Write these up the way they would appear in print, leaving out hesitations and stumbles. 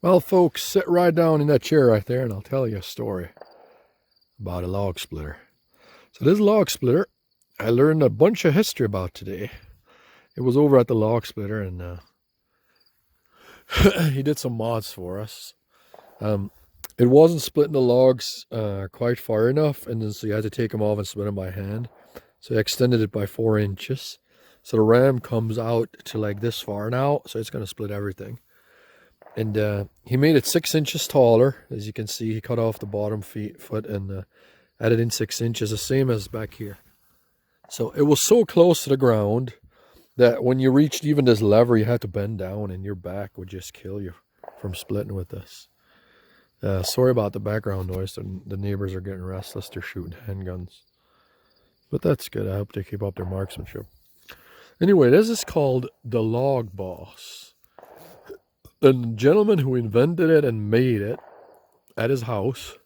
Well, folks, sit right down in that chair right there and I'll tell you a story about a log splitter. So this log splitter, I learned a bunch of history about today. It was over at the log splitter and he did some mods for us. It wasn't splitting the logs quite far enough, and then so you had to take them off and split them by hand. So I extended it by 4 inches. So the ram comes out to like this far now, so it's going to split everything. And he made it 6 inches taller. As you can see, he cut off the bottom foot and added in 6 inches, the same as back here. So it was so close to the ground that when you reached even this lever, you had to bend down and your back would just kill you from splitting with this. Sorry about the background noise. The neighbors are getting restless. They're shooting handguns. But that's good. I hope they keep up their marksmanship. Anyway, this is called the Log Boss. The gentleman who invented it and made it at his house,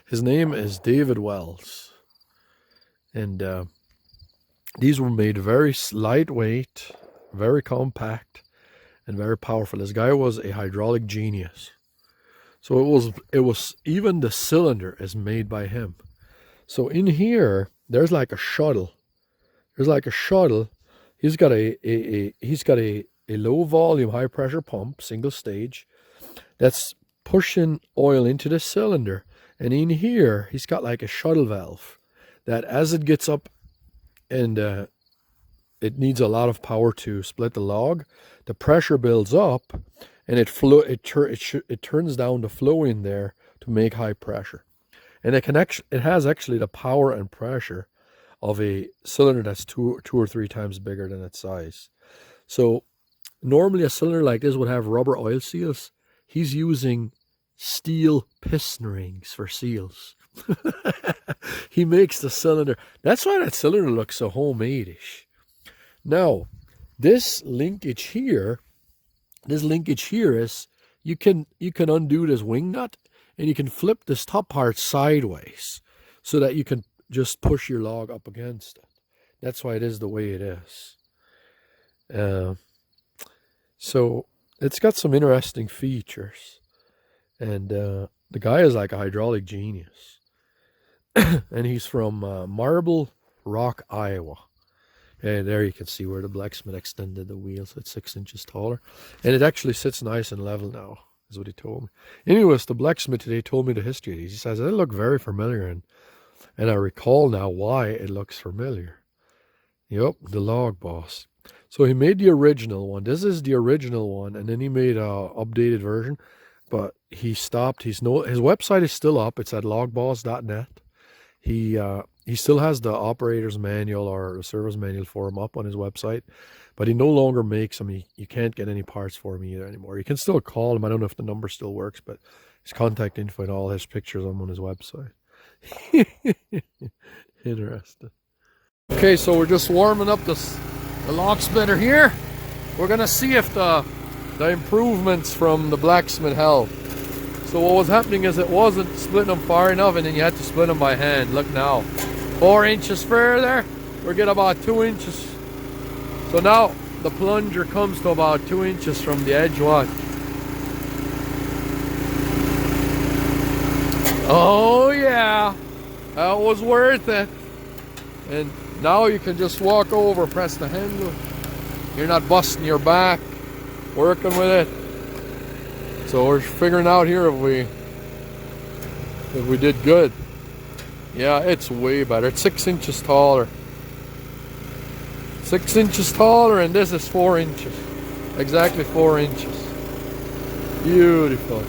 his name is David Wells. And these were made very lightweight, very compact, and very powerful. This guy was a hydraulic genius. So it was even the cylinder is made by him. So in here, there's like a shuttle. There's like a shuttle. He's got a low volume, high pressure pump, single stage, that's pushing oil into the cylinder. And in here, he's got like a shuttle valve that as it gets up and it needs a lot of power to split the log, the pressure builds up and it turns down the flow in there to make high pressure. And it has actually the power and pressure of a cylinder that's two or three times bigger than its size. So normally a cylinder like this would have rubber oil seals. He's using steel piston rings for seals. He makes the cylinder. That's why that cylinder looks so homemade-ish. Now, this linkage here is you can undo this wing nut and you can flip this top part sideways so that you can just push your log up against it. That's why it is the way it is. So it's got some interesting features. And the guy is like a hydraulic genius. And he's from Marble Rock, Iowa. And there you can see where the blacksmith extended the wheel, so it's 6 inches taller. And it actually sits nice and level now, is what he told me. Anyways, the blacksmith today told me the history of these. He says, they look very familiar, and I recall now why it looks familiar. Yep, the Log Boss. So he made the original one. This is the original one, and then he made a updated version, but he stopped. His website is still up. It's at logboss.net. He still has the operator's manual or the service manual for him up on his website, but he no longer makes them. You can't get any parts for him either anymore. You can still call him. I don't know if the number still works, but his contact info and all his pictures on his website. Interesting. Okay, so we're just warming up the log splitter here. We're gonna see if the improvements from the blacksmith help. So what was happening is it wasn't splitting them far enough, and then you had to split them by hand. Look now, 4 inches further, we're getting about 2 inches. So now the plunger comes to about 2 inches from the edge. Watch. Oh yeah, that was worth it. And now you can just walk over, press the handle. You're not busting your back working with it. So we're figuring out here if we did good. Yeah, it's way better. It's 6 inches taller. 6 inches taller, and this is 4 inches. Exactly 4 inches. Beautiful.